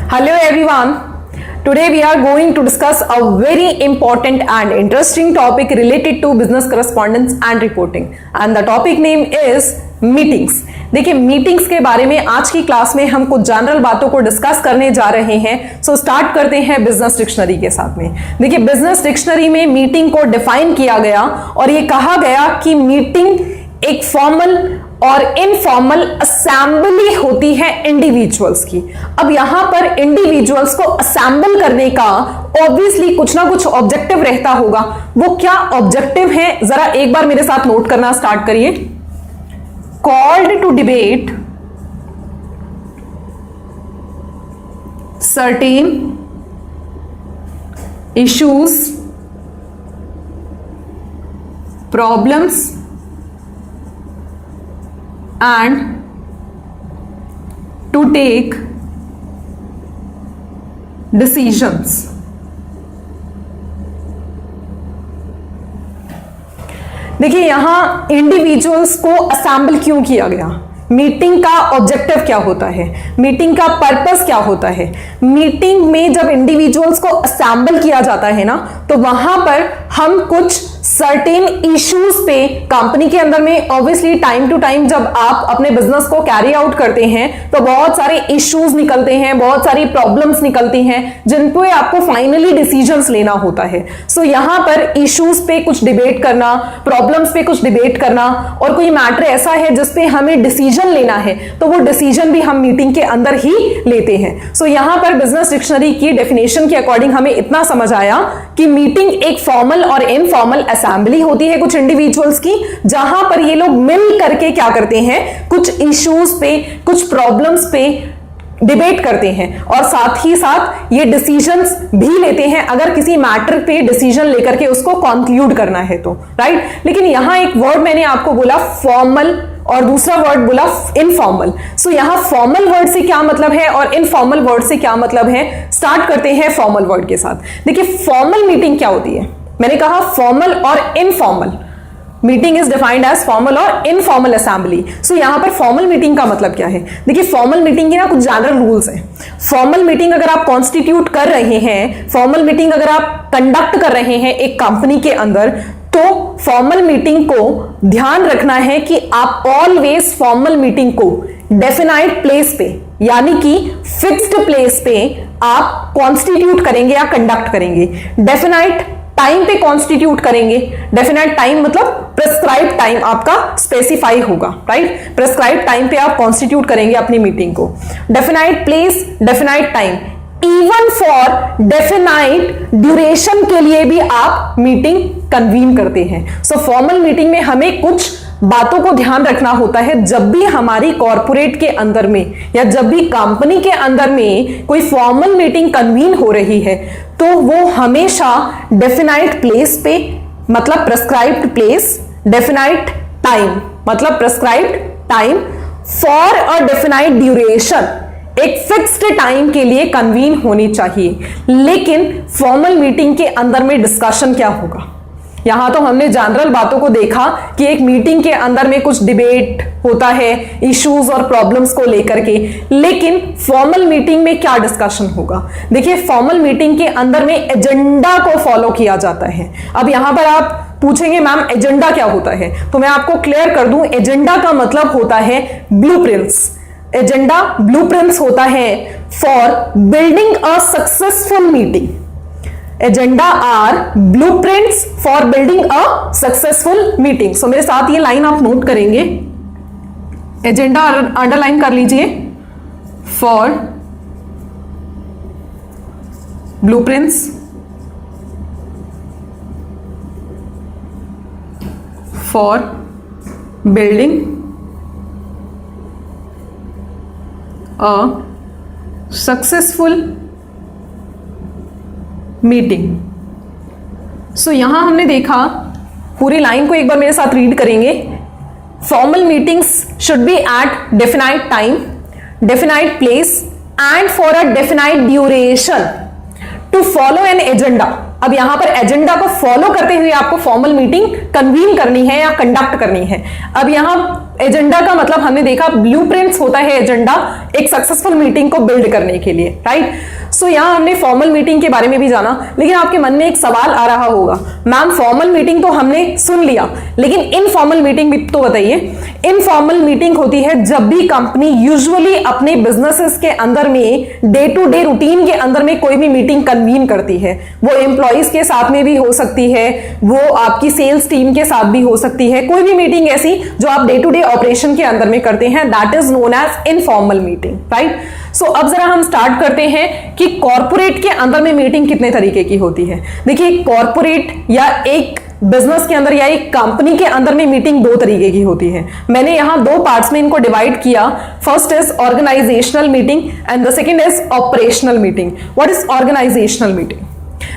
Hello everyone. Today we are going to discuss a very important and interesting topic related to business correspondence and reporting. And the topic name is meetings. देखिए meetings के बारे में आज की class में हम कुछ general बातों को डिस्कस करने जा रहे हैं। सो स्टार्ट करते हैं बिजनेस डिक्शनरी के साथ में। देखिए बिजनेस डिक्शनरी में मीटिंग को डिफाइन किया गया और ये कहा गया कि मीटिंग एक फॉर्मल और इनफॉर्मल असेंबली होती है इंडिविजुअल्स की। अब यहां पर इंडिविजुअल्स को असेंबल करने का ऑब्वियसली कुछ ना कुछ ऑब्जेक्टिव रहता होगा। वो क्या ऑब्जेक्टिव है जरा एक बार मेरे साथ नोट करना स्टार्ट करिए। Called to debate certain issues, problems and to take decisions. देखिए यहां इंडिविजुअल्स को असेंबल क्यों किया गया, मीटिंग का ऑब्जेक्टिव क्या होता है, मीटिंग का पर्पस क्या होता है। मीटिंग में जब इंडिविजुअल्स को असेंबल किया जाता है ना तो वहां पर हम कुछ सर्टेन इश्यूज पे कंपनी के अंदर में ऑब्वियसली टाइम टू टाइम जब आप अपने बिजनेस को कैरी आउट करते हैं तो बहुत सारे इश्यूज निकलते हैं, बहुत सारी प्रॉब्लम्स निकलती हैं जिन पे आपको फाइनली डिसीजंस लेना होता है। सो यहां पर इश्यूज पे कुछ डिबेट करना, प्रॉब्लम्स पे कुछ डिबेट करना और कोई मैटर ऐसा है जिसपे हमें डिसीजन लेना है तो वो डिसीजन भी हम मीटिंग के अंदर ही लेते हैं। सो यहां पर बिजनेस डिक्शनरी की डेफिनेशन के अकॉर्डिंग हमें इतना समझ आया कि मीटिंग एक फॉर्मल और इनफॉर्मल असेंबली होती है कुछ इंडिविजुअल्स की, जहां पर ये लोग मिल करके क्या करते हैं, कुछ इश्यूज पे, कुछ प्रॉब्लम्स पे डिबेट करते हैं और साथ ही साथ ये डिसीजंस भी लेते हैं अगर किसी मैटर पे डिसीजन लेकर के उसको कंक्लूड करना है तो, राइट। लेकिन यहां एक वर्ड मैंने आपको बोला फॉर्मल और दूसरा वर्ड बोला इनफॉर्मल। सो यहां फॉर्मल वर्ड से क्या मतलब है और इनफॉर्मल वर्ड से क्या मतलब है, स्टार्ट करते हैं फॉर्मल वर्ड के साथ। देखिए फॉर्मल मीटिंग क्या होती है, मैंने कहा फॉर्मल और informal meeting is defined as formal और इनफॉर्मल असेंबली। सो यहां पर फॉर्मल मीटिंग का मतलब क्या है, देखिए फॉर्मल मीटिंग के ना कुछ जनरल रूल्स हैं। फॉर्मल मीटिंग अगर आप कॉन्स्टिट्यूट कर रहे हैं, फॉर्मल मीटिंग अगर आप कंडक्ट कर रहे हैं एक कंपनी के अंदर, तो फॉर्मल मीटिंग को ध्यान रखना है कि आप ऑलवेज फॉर्मल मीटिंग को डेफिनाइट प्लेस पे यानी कि फिक्स्ड प्लेस पे आप कॉन्स्टिट्यूट करेंगे या कंडक्ट करेंगे। डेफिनाइट टाइम पे कॉन्स्टिट्यूट करेंगे। डेफिनाइट टाइम मतलब प्रेस्क्राइब टाइम आपका स्पेसिफाई होगा, राइट। प्रेस्क्राइब टाइम पे आप कॉन्स्टिट्यूट करेंगे अपनी मीटिंग को। Definite place, definite time, even for definite duration के लिए भी आप मीटिंग कन्वीन करते हैं। सो फॉर्मल मीटिंग में हमें कुछ बातों को ध्यान रखना होता है जब भी हमारी कॉर्पोरेट के अंदर में या जब भी कंपनी के अंदर में कोई फॉर्मल मीटिंग कन्वीन हो रही है तो वो हमेशा डेफिनाइट प्लेस पे मतलब प्रेस्क्राइब्ड प्लेस, डेफिनाइट टाइम मतलब prescribed time for a definite duration, एक फिक्स्ड टाइम के लिए कन्वीन होनी चाहिए। लेकिन फॉर्मल मीटिंग के अंदर में डिस्कशन क्या होगा, यहां तो हमने जनरल बातों को देखा कि एक मीटिंग के अंदर में कुछ डिबेट होता है इश्यूज और प्रॉब्लम्स को लेकर के, लेकिन फॉर्मल मीटिंग में क्या डिस्कशन होगा। देखिए फॉर्मल मीटिंग के अंदर में एजेंडा को फॉलो किया जाता है। अब यहां पर आप पूछेंगे मैम एजेंडा क्या होता है, तो मैं आपको क्लियर कर दूं, एजेंडा का मतलब होता है ब्लूप्रिंट्स। एजेंडा ब्लूप्रिंट्स होता है for building a successful meeting. Agenda are blueprints for building a successful meeting. So मेरे साथ ये लाइन आप नोट करेंगे, एजेंडा अंडरलाइन कर लीजिए, for blueprints for building a successful meeting. So यहां हमने देखा, पूरी लाइन को एक बार मेरे साथ रीड करेंगे। Formal meetings should be at definite time, definite place and for a definite duration to follow an agenda अब यहां पर एजेंडा को फॉलो करते हुए आपको फॉर्मल मीटिंग कन्वीन करनी है या कंडक्ट करनी है। अब यहां एजेंडा का मतलब हमने देखा ब्लूप्रिंट्स होता है एजेंडा एक सक्सेसफुल मीटिंग को बिल्ड करने के लिए, राइट। सो यहां हमने फॉर्मल मीटिंग के बारे में भी जाना, लेकिन आपके मन में एक सवाल आ रहा होगा, मैम फॉर्मल मीटिंग तो हमने सुन लिया, लेकिन इनफॉर्मल मीटिंग भी तो बताइए। इनफॉर्मल मीटिंग होती है जब भी कंपनी यूजुअली अपने बिजनेसेस के अंदर में डे टू डे रूटीन के अंदर में कोई भी मीटिंग कन्वीन करती है। वो एम्प्लॉइज के साथ में भी हो सकती है, वो आपकी सेल्स टीम के साथ भी हो सकती है, कोई भी मीटिंग ऐसी जो आप डे टू डे ऑपरेशन के अंदर में करते हैं, that is known as informal meeting, right. So अब जरा हम स्टार्ट करते हैं कि कॉर्पोरेट के अंदर में मीटिंग कितने तरीके की होती है। देखिए कॉर्पोरेट या एक बिजनेस के अंदर या एक कंपनी के अंदर में मीटिंग दो तरीके की होती है। मैंने यहां दो पार्ट्स में इनको डिवाइड किया। First is organisational meeting and the second is operational meeting. What is organisational meeting?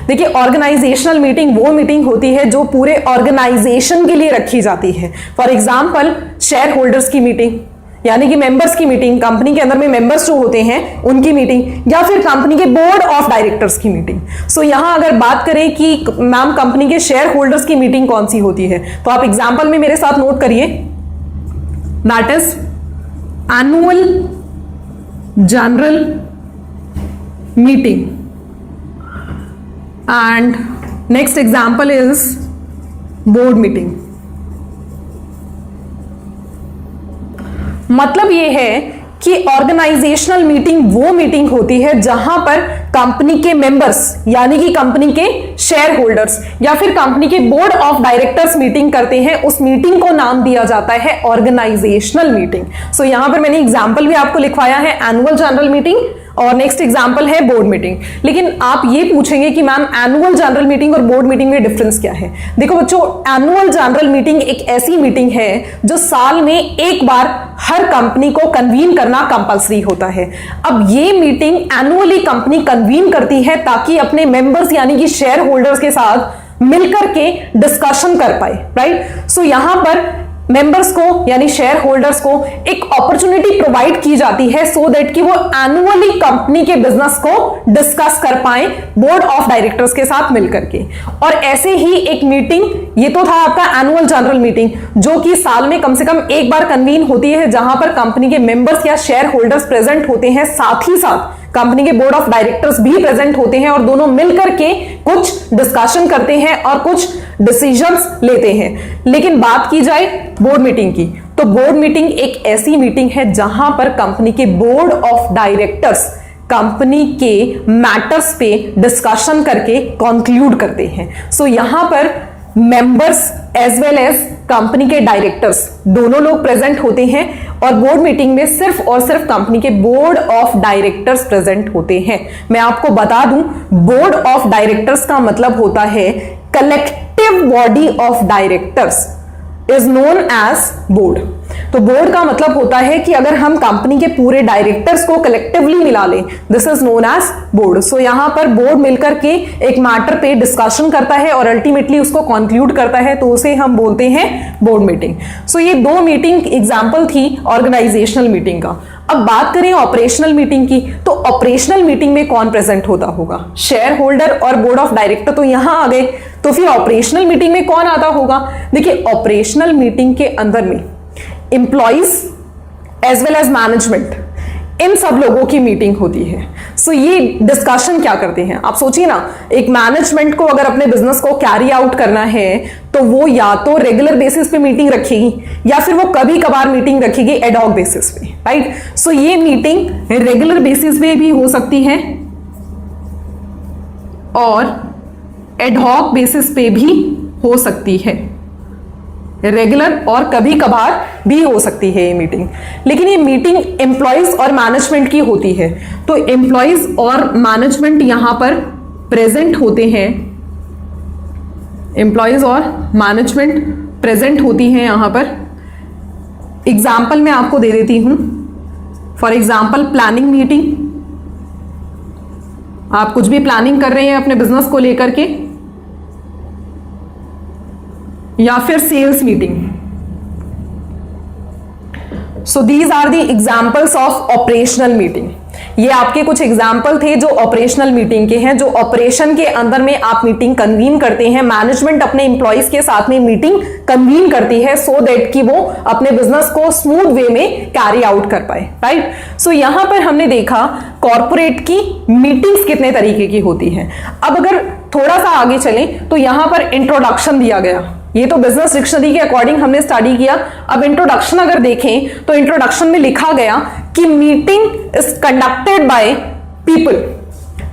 देखिए ऑर्गेनाइजेशनल मीटिंग वो मीटिंग होती है जो पूरे ऑर्गेनाइजेशन के लिए रखी जाती है। फॉर एग्जांपल शेयर होल्डर्स की मीटिंग, यानी कि मेंबर्स की मीटिंग, कंपनी के अंदर में मेंबर्स जो होते हैं उनकी मीटिंग, या फिर कंपनी के बोर्ड ऑफ डायरेक्टर्स की मीटिंग। सो यहां अगर बात करें कि मैम कंपनी के शेयर होल्डर्स की मीटिंग कौन सी होती है, तो आप एग्जांपल में मेरे साथ नोट करिए, that is annual general meeting and next example is board meeting. मतलब ये है कि ऑर्गेनाइजेशनल मीटिंग वो मीटिंग होती है जहां पर कंपनी के मेंबर्स यानी कि कंपनी के शेयर होल्डर्स या फिर कंपनी के बोर्ड ऑफ डायरेक्टर्स मीटिंग करते हैं। उस मीटिंग को नाम दिया जाता है ऑर्गेनाइजेशनल मीटिंग। सो यहां पर मैंने एग्जांपल भी आपको लिखवाया है, एनुअल जनरल मीटिंग और नेक्स्ट एग्जांपल है बोर्ड मीटिंग। लेकिन आप ये पूछेंगे कि मैम एनुअल जनरल मीटिंग और बोर्ड मीटिंग में डिफरेंस क्या है? देखो बच्चों, एनुअल जनरल मीटिंग एक ऐसी मीटिंग है जो साल में एक बार हर कंपनी को कन्वीन करना कंपलसरी होता है। अब ये मीटिंग एनुअली कंपनी कन्वीन करती है ताकि अपने मेंबर्स यानी कि शेयर होल्डर्स के साथ मिलकर के डिस्कशन कर पाए, राइट। सो यहां पर मेंबर्स को यानी शेयर होल्डर्स को एक अपॉर्चुनिटी प्रोवाइड की जाती है सो दैट कि वो एनुअली कंपनी के बिजनेस को डिस्कस कर पाए बोर्ड ऑफ डायरेक्टर्स के साथ मिलकर के। और ऐसे ही एक मीटिंग, ये तो था आपका एनुअल जनरल मीटिंग जो कि साल में कम से कम एक बार कन्वीन होती है, जहां पर कंपनी के मेंबर्स या शेयर होल्डर्स प्रेजेंट होते हैं, साथ ही साथ कंपनी के बोर्ड ऑफ डायरेक्टर्स भी प्रेजेंट होते हैं और दोनों मिलकर के कुछ डिस्कशन करते हैं और कुछ डिसीजंस लेते हैं। लेकिन बात की जाए बोर्ड मीटिंग की, तो बोर्ड मीटिंग एक ऐसी मीटिंग है जहां पर कंपनी के बोर्ड ऑफ डायरेक्टर्स कंपनी के मैटर्स पे डिस्कशन करके कंक्लूड करते हैं। सो यहां पर members as well as company के डायरेक्टर्स दोनों लोग प्रेजेंट होते हैं और बोर्ड मीटिंग में सिर्फ और सिर्फ कंपनी के बोर्ड ऑफ डायरेक्टर्स प्रेजेंट होते हैं। मैं आपको बता दूं, बोर्ड ऑफ डायरेक्टर्स का मतलब होता है collective body of directors is known as board. तो बोर्ड का मतलब होता है कि अगर हम कंपनी के पूरे डायरेक्टर्स को कलेक्टिवली मिला लें, this is known as board. So यहां पर बोर्ड मिलकर के एक मैटर पे डिस्कशन करता है और अल्टीमेटली उसको कंक्लूड करता है, तो उसे हम बोलते हैं बोर्ड मीटिंग। सो ये दो मीटिंग एग्जांपल थी ऑर्गेनाइजेशनल मीटिंग का। अब बात करें ऑपरेशनल मीटिंग की, तो ऑपरेशनल मीटिंग में कौन प्रेजेंट होता होगा? शेयर होल्डर और बोर्ड ऑफ डायरेक्टर तो यहां आ गए, तो फिर ऑपरेशनल मीटिंग में कौन आता होगा? देखिए ऑपरेशनल मीटिंग के अंदर में employees as well as management, इन सब लोगों की मीटिंग होती है। सो ये डिस्कशन क्या करते हैं? आप सोचिए ना, एक मैनेजमेंट को अगर अपने बिजनेस को कैरी आउट करना है तो वो या तो रेगुलर बेसिस पे मीटिंग रखेगी या फिर वो कभी कभार मीटिंग रखेगी एडहॉक बेसिस पे, राइट। सो ये मीटिंग रेगुलर बेसिस पे भी हो सकती है और एडहॉक बेसिस पे भी हो सकती है, रेगुलर और कभी कभार भी हो सकती है ये मीटिंग। लेकिन ये मीटिंग एम्प्लॉइज और मैनेजमेंट की होती है, तो एम्प्लॉइज और मैनेजमेंट यहां पर प्रेजेंट होते हैं, एम्प्लॉइज और मैनेजमेंट प्रेजेंट होती हैं यहां पर। एग्जाम्पल मैं आपको दे देती हूं, फॉर एग्जाम्पल प्लानिंग मीटिंग, आप कुछ भी प्लानिंग कर रहे हैं अपने बिजनेस को लेकर के, या फिर sales meeting. So these are the examples of operational meeting. ये आपके कुछ एग्जाम्पल थे जो ऑपरेशनल मीटिंग के हैं, जो ऑपरेशन के अंदर में आप मीटिंग कन्वीन करते हैं, मैनेजमेंट अपने एम्प्लॉइज के साथ में मीटिंग कन्वीन करती है सो दैट कि वो अपने बिजनेस को स्मूथ वे में कैरी आउट कर पाए, राइट। सो यहां पर हमने देखा कॉर्पोरेट की मीटिंग्स कितने तरीके की होती है। अब अगर थोड़ा सा आगे चलें तो यहां पर इंट्रोडक्शन दिया गया, ये तो बिजनेस डिक्शनरी के अकॉर्डिंग हमने स्टडी किया। अब इंट्रोडक्शन अगर देखें तो इंट्रोडक्शन में लिखा गया कि meeting is conducted by people,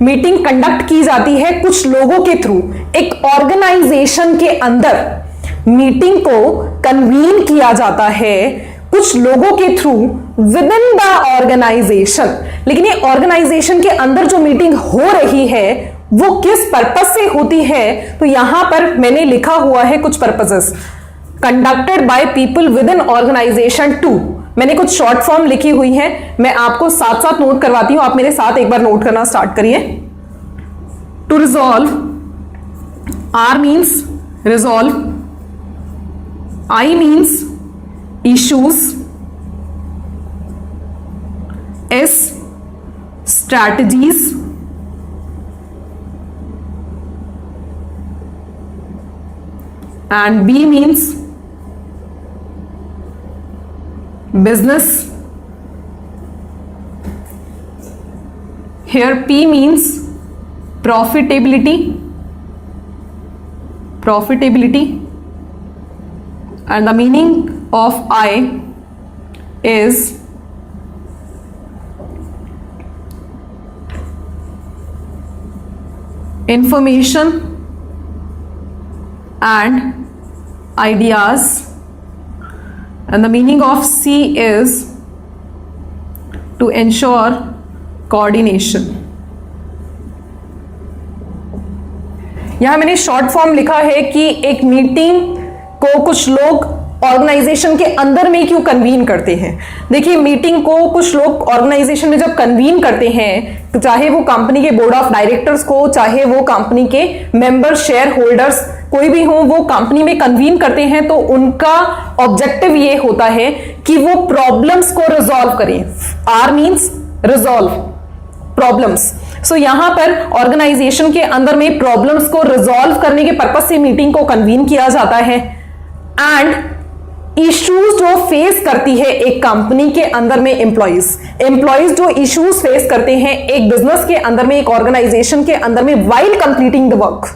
meeting conduct की जाती है कुछ लोगों के थ्रू। एक ऑर्गेनाइजेशन के अंदर मीटिंग को कन्वीन किया जाता है कुछ लोगों के through with in the organisation. लेकिन ये ऑर्गेनाइजेशन के अंदर जो मीटिंग हो रही है वो किस पर्पस से होती है, तो यहां पर मैंने लिखा हुआ है कुछ purposes. Conducted by people with in organisation to, मैंने कुछ शॉर्ट फॉर्म लिखी हुई है, मैं आपको साथ साथ नोट करवाती हूं, आप मेरे साथ एक बार नोट करना स्टार्ट करिए। To resolve, R means resolve, I means issues, S strategies, and B means business. Here P means profitability, and the meaning of I is information and ideas, and the meaning of C is to ensure coordination. यहां मैंने short form लिखा है कि एक meeting को कुछ लोग organisation के अंदर में क्यों कन्वीन करते हैं। देखिए, मीटिंग को कुछ लोग ऑर्गेनाइजेशन में जब कन्वीन करते हैं, चाहे वो कंपनी के बोर्ड ऑफ डायरेक्टर्स को, चाहे वो कंपनी के मेंबर शेयर होल्डर्स कोई भी हो, वो कंपनी में कन्वीन करते हैं, तो उनका ऑब्जेक्टिव ये होता है कि वो प्रॉब्लम्स को रिजॉल्व करें। R means resolve problems. So यहां पर ऑर्गेनाइजेशन के अंदर में प्रॉब्लम्स को रिजॉल्व करने के पर्पस से मीटिंग को कन्वीन किया जाता है। एंड इश्यूज जो फेस करती है एक कंपनी के अंदर में एम्प्लॉइज जो इश्यूज फेस करते हैं एक बिजनेस के अंदर में, एक ऑर्गेनाइजेशन के अंदर में, व्हाइल कंप्लीटिंग द वर्क,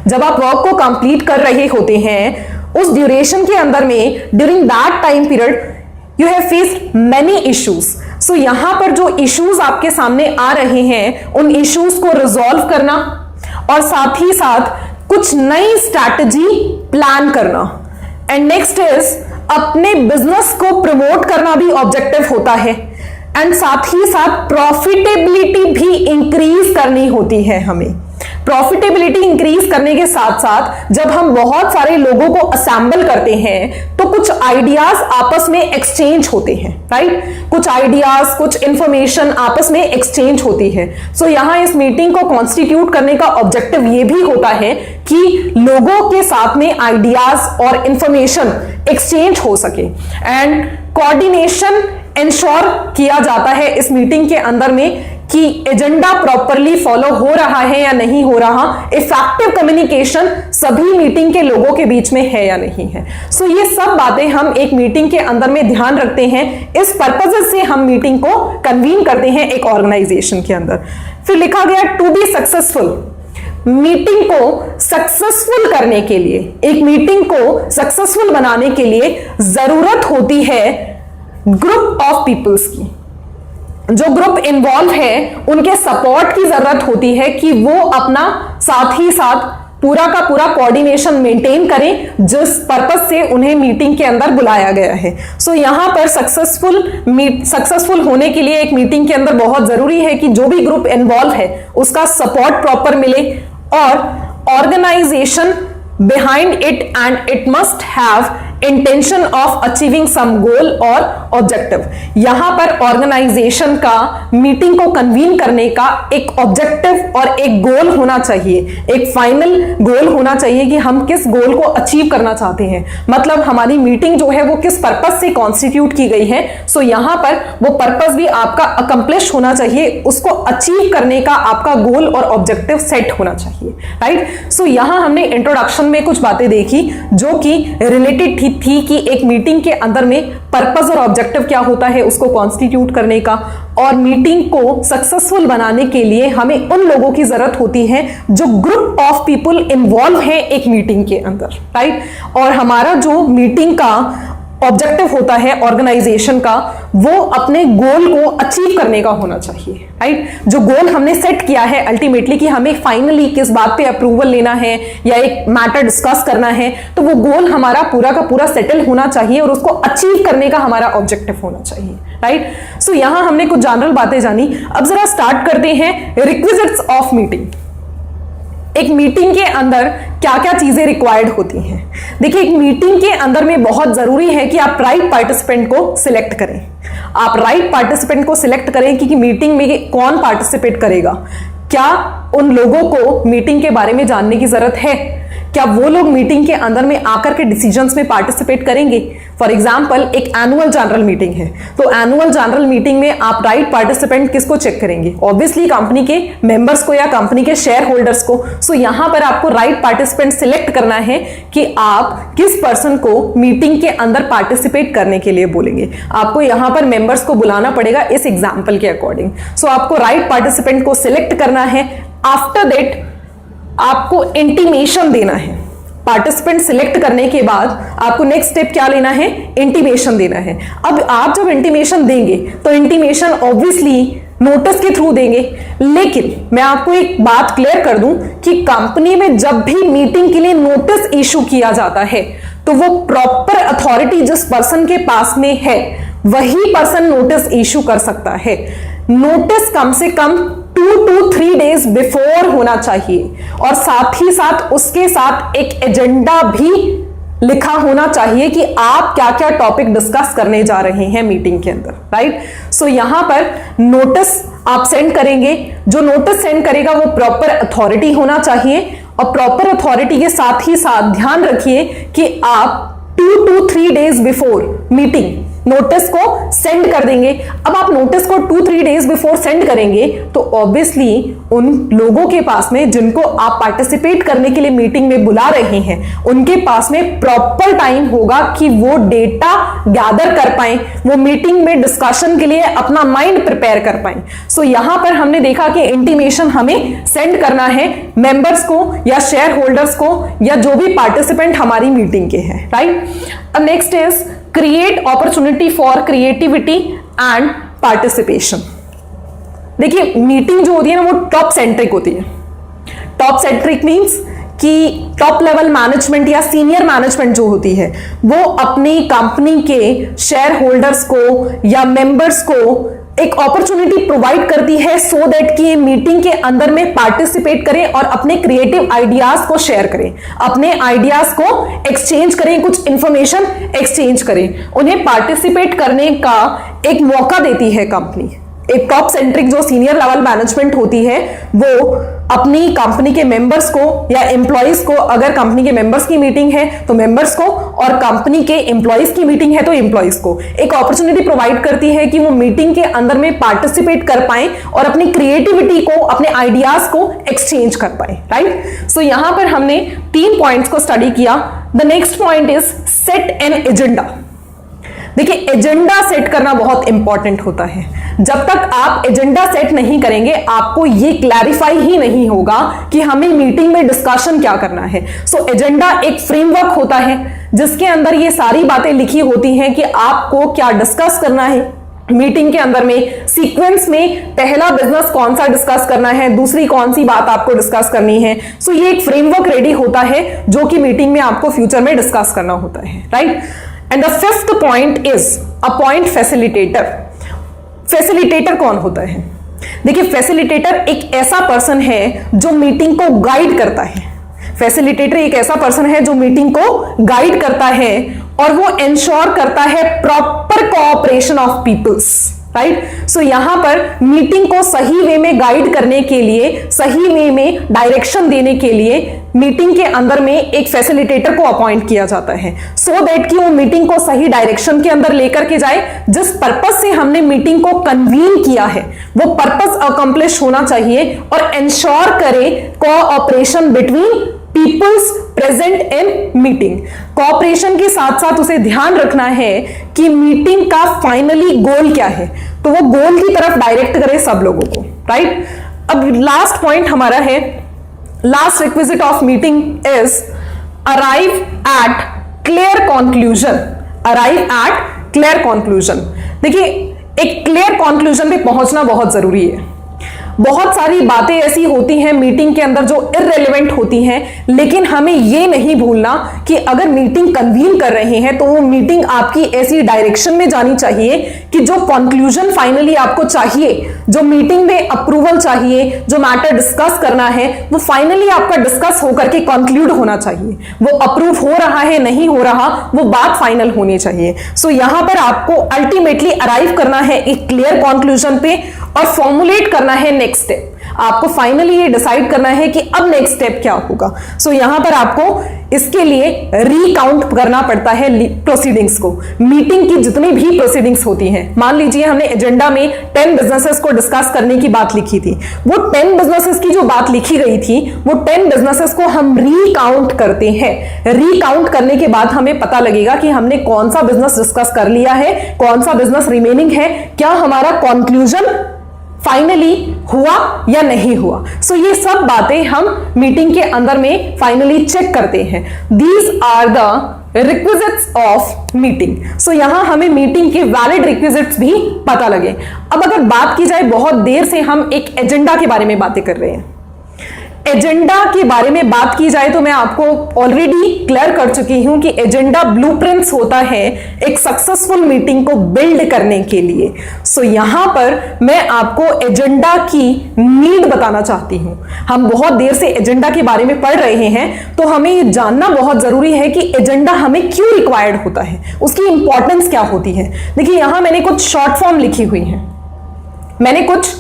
जब आप वर्क को कंप्लीट कर रहे होते हैं उस ड्यूरेशन के अंदर में, during that time period you have faced many issues. So यहां पर जो इश्यूज आपके सामने आ रहे हैं उन इश्यूज को रिजॉल्व करना और साथ ही साथ कुछ नई स्ट्रैटेजी प्लान करना। एंड नेक्स्ट इज अपने बिजनेस को प्रमोट करना भी ऑब्जेक्टिव होता है। एंड साथ ही साथ प्रॉफिटेबिलिटी भी इंक्रीज करनी होती है हमें। प्रॉफिटेबिलिटी इंक्रीज करने के साथ साथ जब हम बहुत सारे लोगों को असेंबल करते हैं तो कुछ आइडियाज आपस में एक्सचेंज होते हैं, राइट। कुछ आइडियाज, कुछ इंफॉर्मेशन आपस में एक्सचेंज होती है। सो यहां इस मीटिंग को कॉन्स्टिट्यूट करने का ऑब्जेक्टिव ये भी होता है कि लोगों के साथ में आइडियाज और इंफॉर्मेशन एक्सचेंज हो सके। एंड कोऑर्डिनेशन इंश्योर किया जाता है इस मीटिंग के अंदर में कि एजेंडा प्रॉपरली फॉलो हो रहा है या नहीं हो रहा, इफेक्टिव कम्युनिकेशन सभी मीटिंग के लोगों के बीच में है या नहीं है। सो ये सब बातें हम एक मीटिंग के अंदर में ध्यान रखते हैं। इस पर्पज से हम मीटिंग को कन्वीन करते हैं एक ऑर्गेनाइजेशन के अंदर। फिर लिखा गया टू बी सक्सेसफुल, मीटिंग को सक्सेसफुल करने के लिए, एक मीटिंग को सक्सेसफुल बनाने के लिए जरूरत होती है ग्रुप ऑफ पीपल्स की। जो ग्रुप इन्वॉल्व है उनके सपोर्ट की जरूरत होती है कि वो अपना साथ ही साथ पूरा का पूरा कोऑर्डिनेशन मेंटेन करें जिस पर्पस से उन्हें मीटिंग के अंदर बुलाया गया है। सो यहां पर सक्सेसफुल होने के लिए एक मीटिंग के अंदर बहुत जरूरी है कि जो भी ग्रुप इन्वॉल्व है उसका सपोर्ट प्रॉपर मिले और organisation behind it and it must have intention of achieving some goal और ऑब्जेक्टिव। यहां पर ऑर्गेनाइजेशन का मीटिंग को कन्वीन करने का एक ऑब्जेक्टिव और एक गोल होना चाहिए, एक फाइनल गोल होना चाहिए कि हम किस गोल को अचीव करना चाहते हैं, मतलब हमारी मीटिंग जो है वो किस पर्पस से कॉन्स्टिट्यूट की गई है। सो यहां पर वो पर्पस भी आपका अकम्प्लिश होना चाहिए, उसको अचीव करने का आपका गोल और ऑब्जेक्टिव सेट होना चाहिए, राइट। सो यहां हमने इंट्रोडक्शन में कुछ बातें देखी जो कि रिलेटेड थी कि एक मीटिंग के अंदर में पर्पस और ऑब्जेक्टिव क्या होता है उसको कॉन्स्टिट्यूट करने का, और मीटिंग को सक्सेसफुल बनाने के लिए हमें उन लोगों की जरूरत होती है जो ग्रुप ऑफ पीपल इन्वॉल्व है एक मीटिंग के अंदर, राइट। और हमारा जो मीटिंग का ऑब्जेक्टिव होता है ऑर्गेनाइजेशन का, वो अपने गोल को अचीव करने का होना चाहिए, राइट। जो गोल हमने सेट किया है अल्टीमेटली कि हमें फाइनली किस बात पे अप्रूवल लेना है या एक मैटर डिस्कस करना है, तो वो गोल हमारा पूरा का पूरा सेटल होना चाहिए और उसको अचीव करने का हमारा ऑब्जेक्टिव होना चाहिए, राइट। सो यहां हमने कुछ जनरल बातें जानी। अब जरा स्टार्ट करते हैं रिक्विजिट्स ऑफ मीटिंग। एक मीटिंग के अंदर क्या क्या चीजें रिक्वायर्ड होती हैं। देखिए, एक मीटिंग के अंदर में बहुत जरूरी है कि आप राइट पार्टिसिपेंट को सिलेक्ट करें। आप राइट पार्टिसिपेंट को सिलेक्ट करें कि मीटिंग में कौन पार्टिसिपेट करेगा। क्या उन लोगों को मीटिंग के बारे में जानने की जरूरत है? क्या वो लोग मीटिंग के अंदर में आकर के डिसीजंस में पार्टिसिपेट करेंगे? फॉर एग्जांपल, एक एनुअल जनरल मीटिंग है, तो एनुअल जनरल मीटिंग में आप राइट पार्टिसिपेंट किसको चेक करेंगे? ऑब्वियसली कंपनी के मेंबर्स को या कंपनी के शेयर होल्डर्स को। सो यहां पर आपको राइट पार्टिसिपेंट सिलेक्ट करना है कि आप किस पर्सन को मीटिंग के अंदर पार्टिसिपेट करने के लिए बोलेंगे। आपको यहां पर मेंबर्स को बुलाना पड़ेगा इस एग्जाम्पल के अकॉर्डिंग। सो आपको राइट पार्टिसिपेंट को सिलेक्ट करना है। आफ्टर दैट आपको इंटीमेशन देना है। पार्टिसिपेंट सिलेक्ट करने के बाद आपको नेक्स्ट स्टेप क्या लेना है? इंटीमेशन देना है। अब आप जब इंटीमेशन देंगे तो इंटीमेशन ऑब्वियसली नोटिस के थ्रू देंगे, लेकिन मैं आपको एक बात क्लियर कर दूं कि कंपनी में जब भी मीटिंग के लिए नोटिस इशू किया जाता है तो वो प्रॉपर अथॉरिटी जिस पर्सन के पास में है वही पर्सन नोटिस इशू कर सकता है। नोटिस कम से कम 2 to 3 days बिफोर होना चाहिए, और साथ ही साथ उसके साथ एक एजेंडा भी लिखा होना चाहिए कि आप क्या क्या टॉपिक डिस्कस करने जा रहे हैं मीटिंग के अंदर, राइट। सो यहां पर नोटिस आप सेंड करेंगे। जो नोटिस सेंड करेगा वो प्रॉपर अथॉरिटी होना चाहिए, और प्रॉपर अथॉरिटी के साथ ही साथ ध्यान रखिए कि आप 2 to 3 days before meeting notice को सेंड कर देंगे। अब आप नोटिस को 2-3 डेज बिफोर सेंड करेंगे तो ऑब्वियसली उन लोगों के पास में जिनको आप पार्टिसिपेट करने के लिए मीटिंग में बुला रहे हैं उनके पास में प्रॉपर टाइम होगा कि वो डेटा गैदर कर पाए, वो मीटिंग में डिस्कशन के लिए अपना माइंड प्रिपेयर कर पाए। सो यहां पर हमने देखा कि इंटीमेशन हमें सेंड करना है मेंबर्स को या शेयर होल्डर्स को या जो भी पार्टिसिपेंट हमारी मीटिंग के हैं, राइट। अब next is create opportunity for creativity and participation. देखिए, मीटिंग जो होती है ना वो टॉप सेंट्रिक होती है। टॉप सेंट्रिक मींस कि टॉप लेवल मैनेजमेंट या सीनियर मैनेजमेंट जो होती है वो अपनी कंपनी के शेयर होल्डर्स को या मेंबर्स को एक अपॉर्चुनिटी प्रोवाइड करती है सो दैट कि मीटिंग के अंदर में पार्टिसिपेट करें और अपने क्रिएटिव आइडियाज को शेयर करें, अपने आइडियाज को एक्सचेंज करें, कुछ इंफॉर्मेशन एक्सचेंज करें। उन्हें पार्टिसिपेट करने का एक मौका देती है कंपनी। एक टॉप सेंट्रिक जो सीनियर लेवल मैनेजमेंट होती है वो अपनी कंपनी के मेंबर्स को या एम्प्लॉइज को, अगर कंपनी के मेंबर्स की मीटिंग है तो मेंबर्स को, और कंपनी के एम्प्लॉइज की मीटिंग है तो एम्प्लॉइज को एक अपॉर्चुनिटी प्रोवाइड करती है कि वो मीटिंग के अंदर में पार्टिसिपेट कर पाए और अपनी क्रिएटिविटी को, अपने आइडियाज को एक्सचेंज कर पाए, राइट। सो यहां पर हमने 3 पॉइंट्स को स्टडी किया। The next point is set an agenda. देखिए, एजेंडा सेट करना बहुत इंपॉर्टेंट होता है। जब तक आप एजेंडा सेट नहीं करेंगे आपको ये क्लैरिफाई ही नहीं होगा कि हमें मीटिंग में डिस्कशन क्या करना है। सो एजेंडा एक फ्रेमवर्क होता है जिसके अंदर ये सारी बातें लिखी होती हैं कि आपको क्या डिस्कस करना है मीटिंग के अंदर में। सीक्वेंस में पहला बिजनेस कौन सा डिस्कस करना है, दूसरी कौन सी बात आपको डिस्कस करनी है। सो ये एक फ्रेमवर्क रेडी होता है जो कि मीटिंग में आपको फ्यूचर में डिस्कस करना होता है, right. And the 5th point is appoint facilitator. Facilitator कौन होता है? देखिए, फैसिलिटेटर एक ऐसा पर्सन है जो मीटिंग को गाइड करता है। फैसिलिटेटर एक ऐसा पर्सन है जो मीटिंग को गाइड करता है और वो इंश्योर करता है proper cooperation of peoples, right. So यहां पर मीटिंग को सही वे में गाइड करने के लिए, सही वे में डायरेक्शन देने के लिए मीटिंग के अंदर में एक फैसिलिटेटर को अपॉइंट किया जाता है, सो दैट कि वो मीटिंग को सही डायरेक्शन के अंदर लेकर के जाए। जिस पर्पस से हमने मीटिंग को कन्वीन किया है वो पर्पस अकम्प्लिश होना चाहिए और इंश्योर करे cooperation between peoples present in meeting. Cooperation के साथ साथ उसे ध्यान रखना है कि मीटिंग का फाइनली गोल क्या है, तो वो गोल की तरफ डायरेक्ट करे सब लोगों को, राइट। अब लास्ट पॉइंट हमारा है, last requisite of meeting is arrive at clear conclusion. Arrive at clear conclusion. देखिए, एक क्लियर कंक्लूजन पे पहुंचना बहुत जरूरी है। बहुत सारी बातें ऐसी होती हैं मीटिंग के अंदर जो इररिलेवेंट होती हैं, लेकिन हमें यह नहीं भूलना कि अगर मीटिंग कन्वीन कर रहे हैं तो वो मीटिंग आपकी ऐसी डायरेक्शन में जानी चाहिए कि जो कंक्लूजन फाइनली आपको चाहिए, जो मीटिंग में अप्रूवल चाहिए, जो मैटर डिस्कस करना है, वो फाइनली आपका डिस्कस होकर के कंक्लूड होना चाहिए। वो अप्रूव हो रहा है नहीं हो रहा, वो बात फाइनल होनी चाहिए। सो यहां पर आपको अल्टीमेटली अराइव करना है एक क्लियर कंक्लूजन पे और फॉर्मुलेट करना है नेक्स्ट स्टेप। आपको फाइनली ये डिसाइड करना है कि अब नेक्स्ट स्टेप क्या होगा। सो यहां पर आपको इसके लिए रीकाउंट करना पड़ता है प्रोसीडिंग्स को। मीटिंग की जितनी भी प्रोसीडिंग्स होती हैं, मान लीजिए हमने एजेंडा में 10 बिजनेसेस को डिस्कस करने की बात लिखी थी, वो 10 बिजनेसेस की जो बात लिखी गई थी वो 10 बिजनेसेस को हम रीकाउंट करते हैं। रीकाउंट करने के बाद हमें पता लगेगा कि हमने कौन सा बिजनेस डिस्कस कर लिया है, कौन सा बिजनेस रिमेनिंग है, क्या हमारा कंक्लूजन फाइनली हुआ या नहीं हुआ। सो ये सब बातें हम मीटिंग के अंदर में फाइनली चेक करते हैं। These are the requisites of meeting. So यहां हमें मीटिंग के वैलिड रिक्विजिट्स भी पता लगे। अब अगर बात की जाए, बहुत देर से हम एक एजेंडा के बारे में बातें कर रहे हैं। एजेंडा के बारे में बात की जाए तो मैं आपको ऑलरेडी क्लियर कर चुकी हूं कि एजेंडा ब्लूप्रिंट्स होता है एक सक्सेसफुल मीटिंग को बिल्ड करने के लिए। सो यहां पर मैं आपको एजेंडा की नीड बताना चाहती हूं। हम बहुत देर से एजेंडा के बारे में पढ़ रहे हैं, तो हमें यह जानना बहुत जरूरी है कि एजेंडा हमें क्यों रिक्वायर्ड होता है, उसकी इंपॉर्टेंस क्या होती है। देखिए, यहां मैंने कुछ शॉर्ट फॉर्म लिखी हुई है, मैंने कुछ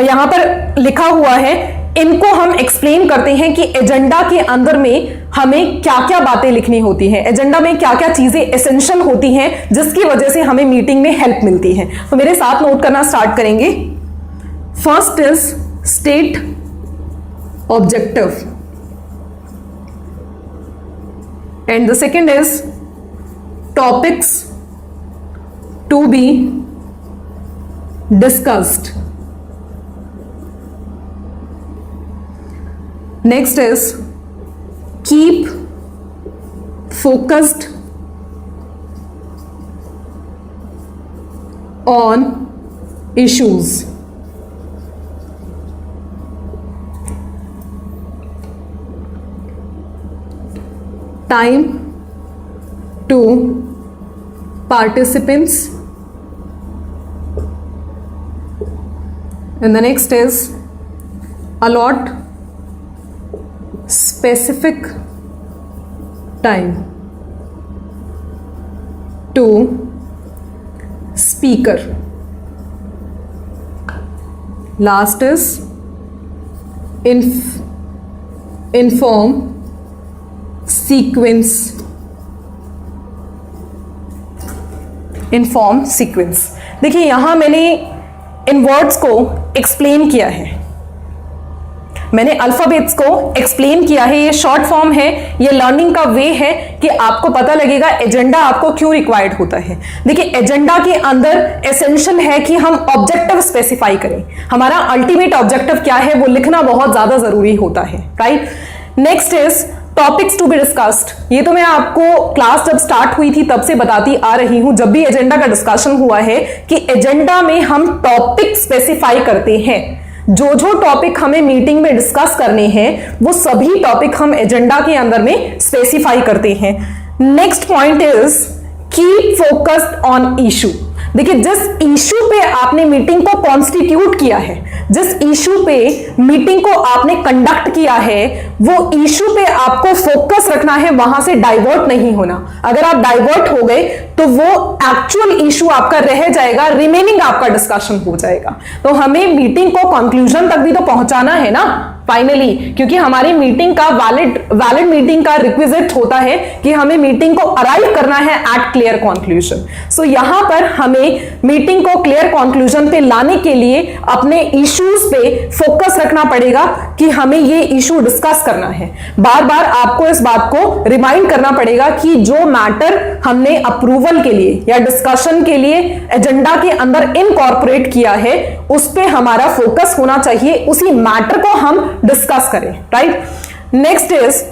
यहां पर लिखा हुआ है, इनको हम एक्सप्लेन करते हैं कि एजेंडा के अंदर में हमें क्या क्या बातें लिखनी होती हैं, एजेंडा में क्या क्या चीजें एसेंशियल होती हैं जिसकी वजह से हमें मीटिंग में हेल्प मिलती है। तो मेरे साथ नोट करना स्टार्ट करेंगे। First is state objective and the second is topics to be discussed. Next is keep focused on issues. Time to participants. And the next is allot specific time to speaker. Last is inform sequence. Inform sequence. देखिए, यहां मैंने इन words को explain किया है, मैंने alphabets को explain किया है। ये शॉर्ट फॉर्म है, ये लर्निंग का वे है कि आपको पता लगेगा एजेंडा आपको क्यों रिक्वायर्ड होता है। देखिए, एजेंडा के अंदर एसेंशियल है कि हम ऑब्जेक्टिव स्पेसिफाई करें, हमारा अल्टीमेट ऑब्जेक्टिव क्या है वो लिखना बहुत ज्यादा जरूरी होता है, right. Next is topics to be discussed. ये तो मैं आपको क्लास जब स्टार्ट हुई थी तब से बताती आ रही हूं, जब भी एजेंडा का डिस्कशन हुआ है कि एजेंडा में हम टॉपिक स्पेसिफाई करते हैं। जो टॉपिक हमें मीटिंग में डिस्कस करने हैं वो सभी टॉपिक हम एजेंडा के अंदर में स्पेसिफाई करते हैं। Next point is keep focused on issue. देखिए, जिस इशू पे आपने मीटिंग को कॉन्स्टिट्यूट किया है, जिस इशू पे मीटिंग को आपने कंडक्ट किया है, वो इशू पे आपको फोकस रखना है, वहां से डाइवर्ट नहीं होना। अगर आप डाइवर्ट हो गए तो वो एक्चुअल इशू आपका रह जाएगा, रिमेनिंग आपका डिस्कशन हो जाएगा। तो हमें मीटिंग को कंक्लूजन तक भी तो पहुंचाना है ना फाइनली, क्योंकि हमारी मीटिंग का वैलिड मीटिंग का रिक्विजिट होता है कि हमें मीटिंग को अराइव करना है एट क्लियर कंक्लूजन। सो यहां पर हमें मीटिंग को क्लियर कंक्लूजन पे लाने के लिए अपने इश्यूज पे फोकस रखना पड़ेगा कि हमें ये इशू डिस्कस करना है। बार बार आपको इस बात को रिमाइंड करना पड़ेगा कि जो मैटर हमने अप्रूवल के लिए या डिस्कशन के लिए एजेंडा के अंदर इनकॉर्पोरेट किया है, उस पे हमारा फोकस होना चाहिए, उसी मैटर को हम डिस्कस करें, right. Next is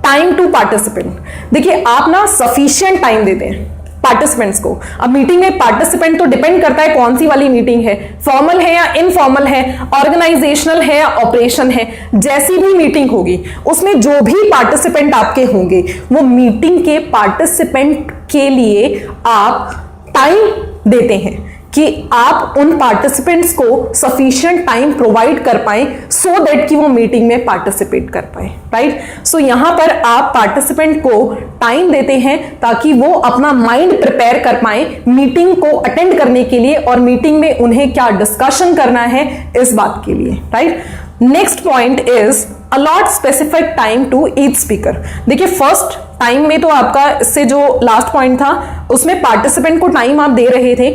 time to participant. देखिए, आप ना सफिशिएंट टाइम देते हैं पार्टिसिपेंट्स को। अब मीटिंग में पार्टिसिपेंट तो डिपेंड करता है कौन सी वाली मीटिंग है, फॉर्मल है या इनफॉर्मल है, ऑर्गेनाइजेशनल है या ऑपरेशन है। जैसी भी मीटिंग होगी उसमें जो भी पार्टिसिपेंट आपके होंगे, वो मीटिंग के पार्टिसिपेंट के लिए आप टाइम देते हैं कि आप उन पार्टिसिपेंट्स को सफिशिएंट टाइम प्रोवाइड कर पाए सो दैट कि वो मीटिंग में पार्टिसिपेट कर पाए, राइट। सो यहां पर आप पार्टिसिपेंट को टाइम देते हैं ताकि वो अपना माइंड प्रिपेयर कर पाए मीटिंग को अटेंड करने के लिए और मीटिंग में उन्हें क्या डिस्कशन करना है इस बात के लिए, right. Next point is allot specific time to each speaker. देखिए, फर्स्ट टाइम में तो आपका इससे जो लास्ट पॉइंट था उसमें पार्टिसिपेंट को टाइम आप दे रहे थे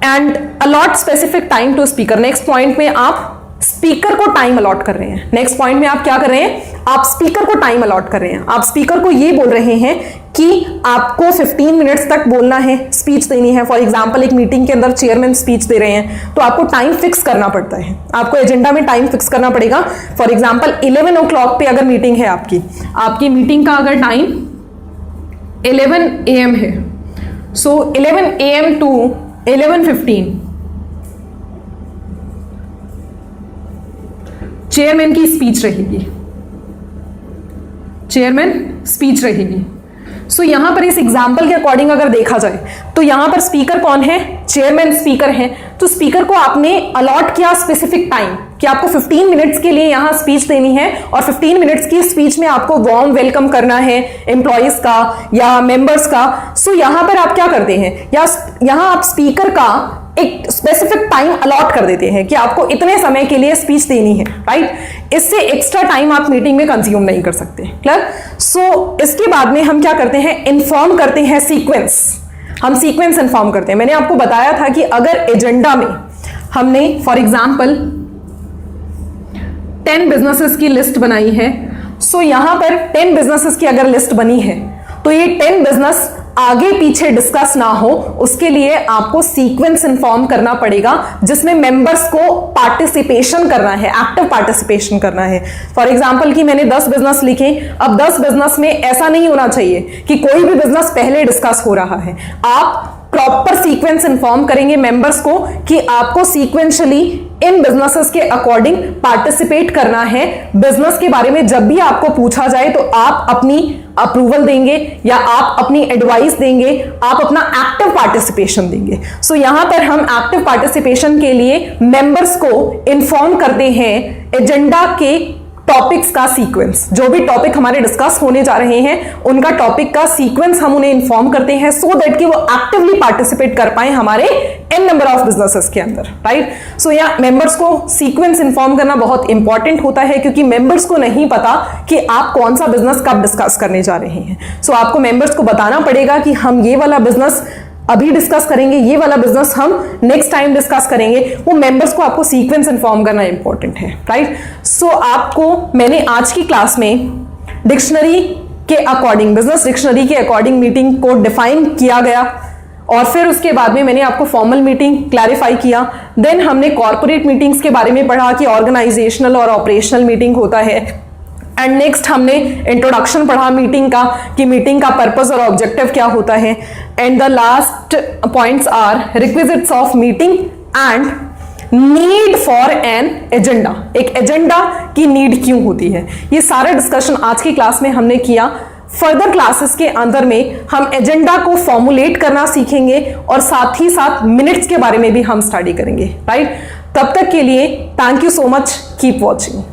and allot specific time to speaker. Next point में आप स्पीकर को टाइम अलॉट कर रहे हैं। नेक्स्ट पॉइंट में आप क्या कर रहे हैं, आप स्पीकर को टाइम अलॉट कर रहे हैं। आप स्पीकर को ये बोल रहे हैं कि आपको 15 मिनट्स तक बोलना है, स्पीच देनी है। फॉर एग्जांपल, एक मीटिंग के अंदर चेयरमैन स्पीच दे रहे हैं तो आपको टाइम फिक्स करना पड़ता है, आपको एजेंडा में टाइम फिक्स करना पड़ेगा। फॉर एग्जांपल 11 o'clock पे अगर मीटिंग है आपकी मीटिंग का अगर टाइम 11 AM है, सो 11 AM टू 11:15 चेयरमैन की स्पीच रहेगी, चेयरमैन स्पीच रहेगी। सो यहां पर इस एग्जाम्पल के अकॉर्डिंग अगर देखा जाए तो यहां पर स्पीकर कौन है, चेयरमैन स्पीकर है। तो स्पीकर को आपने अलॉट किया स्पेसिफिक टाइम कि आपको 15 मिनट्स के लिए यहां स्पीच देनी है और 15 मिनट्स की स्पीच में आपको वार्म वेलकम करना है एम्प्लॉइज का या मेंबर्स का। सो यहां पर आप क्या करते हैं, या यहां आप स्पीकर का एक स्पेसिफिक टाइम अलॉट कर देते हैं कि आपको इतने समय के लिए स्पीच देनी है, राइट। इससे एक्स्ट्रा टाइम आप मीटिंग में कंज्यूम नहीं कर सकते, क्लियर। सो इसके बाद में हम क्या करते हैं, इन्फॉर्म करते हैं सीक्वेंस। हम सीक्वेंस इन्फॉर्म करते हैं। मैंने आपको बताया था कि अगर एजेंडा में हमने फॉर एग्जांपल 10 बिजनेसेस की लिस्ट बनाई है, सो यहां पर 10 बिजनेसेस की अगर लिस्ट बनी है तो ये 10 बिजनेस आगे पीछे डिस्कस ना हो, उसके लिए आपको सीक्वेंस इन्फॉर्म करना पड़ेगा जिसमें मेंबर्स को पार्टिसिपेशन करना है, एक्टिव पार्टिसिपेशन करना है। फॉर एग्जांपल कि मैंने 10 बिजनेस लिखे, अब 10 बिजनेस में ऐसा नहीं होना चाहिए कि कोई भी बिजनेस पहले डिस्कस हो रहा है। आप प्रॉपर सीक्वेंस इन्फॉर्म करेंगे मेंबर्स को कि आपको सीक्वेंशियली इन बिजनेसेस के अकॉर्डिंग पार्टिसिपेट करना है। बिजनेस के बारे में जब भी आपको पूछा जाए तो आप अपनी अप्रूवल देंगे या आप अपनी एडवाइस देंगे, आप अपना एक्टिव पार्टिसिपेशन देंगे। सो यहां पर हम एक्टिव पार्टिसिपेशन के लिए मेंबर्स को इन्फॉर्म करते हैं एजेंडा के टॉपिक्स का सीक्वेंस। जो भी टॉपिक हमारे डिस्कस होने जा रहे हैं उनका टॉपिक का सीक्वेंस हम उन्हें इन्फॉर्म करते हैं सो दैट कि वो एक्टिवली पार्टिसिपेट कर पाए हमारे n नंबर ऑफ बिजनेसेस के अंदर, राइट। सो या मेंबर्स को सीक्वेंस इन्फॉर्म करना बहुत इंपॉर्टेंट होता है क्योंकि मेंबर्स को नहीं पता कि आप कौन सा बिजनेस कब डिस्कस करने जा रहे हैं। सो आपको मेंबर्स को बताना पड़ेगा कि हम ये वाला बिजनेस अभी डिस्कस करेंगे, ये वाला बिजनेस हम नेक्स्ट टाइम डिस्कस करेंगे। वो मेंबर्स को आपको सीक्वेंस इन्फॉर्म करना इंपॉर्टेंट है, राइट। सो आपको मैंने आज की क्लास में डिक्शनरी के अकॉर्डिंग, बिजनेस डिक्शनरी के अकॉर्डिंग मीटिंग को डिफाइन किया गया और फिर उसके बाद में मैंने आपको फॉर्मल मीटिंग क्लैरिफाई किया। देन हमने कॉर्पोरेट मीटिंग्स के बारे में पढ़ा कि ऑर्गेनाइजेशनल और ऑपरेशनल मीटिंग होता है। एंड नेक्स्ट हमने इंट्रोडक्शन पढ़ा मीटिंग का कि मीटिंग का पर्पस और ऑब्जेक्टिव क्या होता है। And the last points are requisites of meeting and need for an agenda. एक एजेंडा की नीड क्यों होती है, ये सारा डिस्कशन आज की क्लास में हमने किया। फर्दर क्लासेस के अंदर में हम एजेंडा को फॉर्मुलेट करना सीखेंगे और साथ ही साथ मिनट्स के बारे में भी हम स्टडी करेंगे, राइट? तब तक के लिए thank you so much, keep watching.